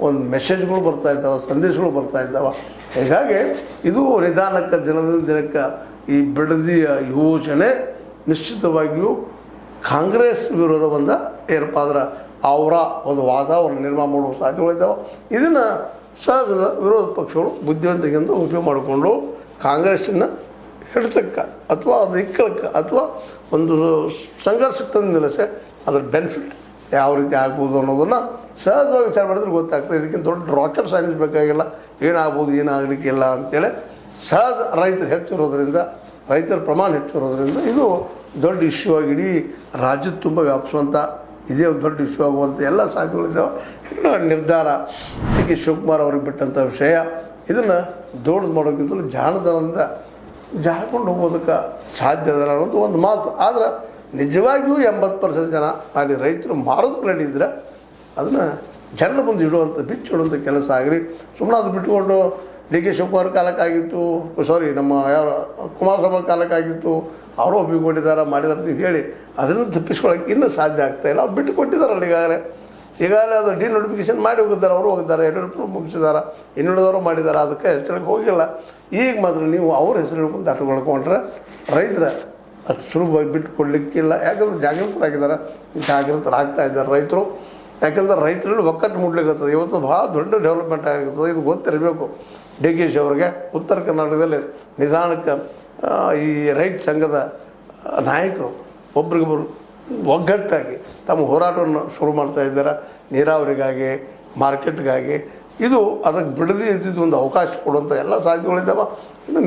ಒಂದು ಮೆಸೇಜ್ಗಳು ಬರ್ತಾ ಇದ್ದಾವೆ, ಸಂದೇಶಗಳು ಬರ್ತಾ ಇದ್ದಾವೆ. ಹೀಗಾಗಿ ಇದು ನಿಧಾನಕ್ಕೆ ದಿನದಿಂದ ದಿನಕ್ಕೆ ಈ ಬಿಡದಿಯ ಯೋಜನೆ ನಿಶ್ಚಿತವಾಗಿಯೂ ಕಾಂಗ್ರೆಸ್ ವಿರೋಧವನ್ನು ಏರ್ಪಾದ್ರೆ ಅವರ ಒಂದು ವಾತಾವರಣ ನಿರ್ಮಾಣ ಮಾಡುವ ಸಾಧ್ಯತೆಗಳಿದ್ದಾವೆ. ಇದನ್ನು ಸಹಜದ ವಿರೋಧ ಪಕ್ಷಗಳು ಬುದ್ಧಿವಂತಿಕೆಯಿಂದ ಉಪಯೋಗ ಮಾಡಿಕೊಂಡು ಕಾಂಗ್ರೆಸ್ಸಿನ ಹಿಡಿತಕ್ಕೆ ಅಥವಾ ಅದು ಇಕ್ಕಳಕ್ಕೆ ಅಥವಾ ಒಂದು ಸಂಘರ್ಷಕ್ಕೆ ತಂದು ನಿಲ್ಲಿಸೆ ಅದರ ಬೆನಿಫಿಟ್ ಯಾವ ರೀತಿ ಆಗ್ಬೋದು ಅನ್ನೋದನ್ನು ಸಹಜವಾಗಿ ವಿಚಾರ ಮಾಡಿದ್ರೆ ಗೊತ್ತಾಗ್ತದೆ. ಇದಕ್ಕಿಂತ ದೊಡ್ಡ ರಾಕೆಟ್ ಸೈನ್ಸ್ ಬೇಕಾಗಿಲ್ಲ, ಏನಾಗ್ಬೋದು ಏನಾಗಲಿಕ್ಕಿಲ್ಲ ಅಂತೇಳಿ ಸಹಜ ರೈತರು ಹೆಚ್ಚಿರೋದ್ರಿಂದ, ರೈತರ ಪ್ರಮಾಣ ಹೆಚ್ಚಿರೋದ್ರಿಂದ ಇದು ದೊಡ್ಡ ಇಶ್ಯೂ ಆಗಿ ಇಡೀ ರಾಜ್ಯದ ತುಂಬ ವ್ಯಾಪಿಸುವಂಥ ಇದೇ ಒಂದು ದೊಡ್ಡ ಇಶ್ಯೂ ಆಗುವಂಥ ಎಲ್ಲ ಸಾಧ್ಯತೆಗಳಿದ್ದಾವೆ. ಇನ್ನು ನಿರ್ಧಾರ ಡಿ.ಕೆ. ಶಿವಕುಮಾರ್ ಅವ್ರಿಗೆ ಬಿಟ್ಟಂಥ ವಿಷಯ, ಇದನ್ನು ದೊಡ್ಡದು ಮಾಡೋಕ್ಕಿಂತಲೂ ಜಾಣತನದಿಂದ ಜಾರ್ಕೊಂಡು ಹೋಗೋದಕ್ಕೆ ಸಾಧ್ಯ ಅದ ಅನ್ನೋದು ಒಂದು ಮಾತು. ಆದರೆ ನಿಜವಾಗಿಯೂ 80% ಜನ ಅಲ್ಲಿ ರೈತರು ಮಾರೋದಕ್ಕೆ ರೆಡಿ ಇದ್ದರೆ ಅದನ್ನು ಜನರ ಮುಂದೆ ಇಡುವಂಥ ಬಿಚ್ಚಿಡುವಂಥ ಕೆಲಸ ಆಗಿರಿ. ಸುಮ್ಮನೆ ಅದು ಬಿಟ್ಟುಕೊಂಡು ಡಿ.ಕೆ. ಶಿವಕುಮಾರ್ ಕಾಲಕ್ಕಾಗಿತ್ತು, ನಮ್ಮ ಯಾರು ಕುಮಾರಸ್ವಾಮಿ ಕಾಲಕ್ಕಾಗಿತ್ತು, ಅವರು ಒಪ್ಪಿಕೊಂಡಿದ್ದಾರೆ ಮಾಡಿದಾರೆ ಅಂತ ಹೇಳಿ ಅದನ್ನು ತಪ್ಪಿಸ್ಕೊಳ್ಳೋಕೆ ಇನ್ನೂ ಸಾಧ್ಯ ಆಗ್ತಾಯಿಲ್ಲ. ಅವ್ರು ಬಿಟ್ಟು ಕೊಟ್ಟಿದ್ದಾರಲ್ಲ ಈಗಾಗಲೇ ಅದು ಡಿನೋಟಿಫಿಕೇಶನ್ ಮಾಡಿ ಹೋಗಿದ್ದಾರೆ, ಅವರು ಹೋಗಿದ್ದಾರೆ, ಯಡಿಯೂರಪ್ಪನವರು ಮುಗಿಸಿದ್ದಾರೆ, ಇನ್ನುಳಿದವರು ಮಾಡಿದ್ದಾರೆ. ಅದಕ್ಕೆ ಹೆಸರಿಗೆ ಹೋಗಿಲ್ಲ. ಈಗ ಮಾತ್ರ ನೀವು ಅವ್ರ ಹೆಸರು ಹಿಡ್ಕೊಂಡು ದಾಟುಕೊಳ್ಕೊಂಡ್ರೆ ರೈತರ ಅಷ್ಟು ಸುಲಭವಾಗಿ ಬಿಟ್ಟು ಕೊಡಲಿಕ್ಕಿಲ್ಲ. ಯಾಕಂದ್ರೆ ಜಾಗೃತರಾಗ್ತಾ ಇದ್ದಾರೆ ರೈತರು. ಯಾಕಂದ್ರೆ ರೈತರಲ್ಲಿ ಒಕ್ಕಟ್ಟು ಮುಡ್ಲಿಕ್ಕತ್ತದೆ. ಇವತ್ತು ಭಾಳ ದೊಡ್ಡ ಡೆವಲಪ್ಮೆಂಟ್ ಆಗಿರ್ತದೆ, ಇದು ಗೊತ್ತಿರಬೇಕು. ಡಿ.ಕೆ. ಶಿ ಅವರಿಗೆ ಉತ್ತರ ಕರ್ನಾಟಕದಲ್ಲಿ ನಿಧಾನಕ್ಕೆ ಈ ರೈತ ಸಂಘದ ನಾಯಕರು ಒಬ್ರಿಗೊಬ್ಬರು ಒಗ್ಗಟ್ಟಾಗಿ ತಮ್ಮ ಹೋರಾಟವನ್ನು ಶುರು ಮಾಡ್ತಾ ಇದ್ದಾರೆ. ನೀರಾವರಿಗಾಗಿ, ಮಾರ್ಕೆಟ್ಗಾಗಿ, ಇದು ಅದಕ್ಕೆ ಬಿಡದೇ ಇದ್ದಿದ್ದು ಒಂದು ಅವಕಾಶ ಕೊಡುವಂಥ ಎಲ್ಲ ಸಾಧ್ಯತೆಗಳಿದ್ದಾವೆ.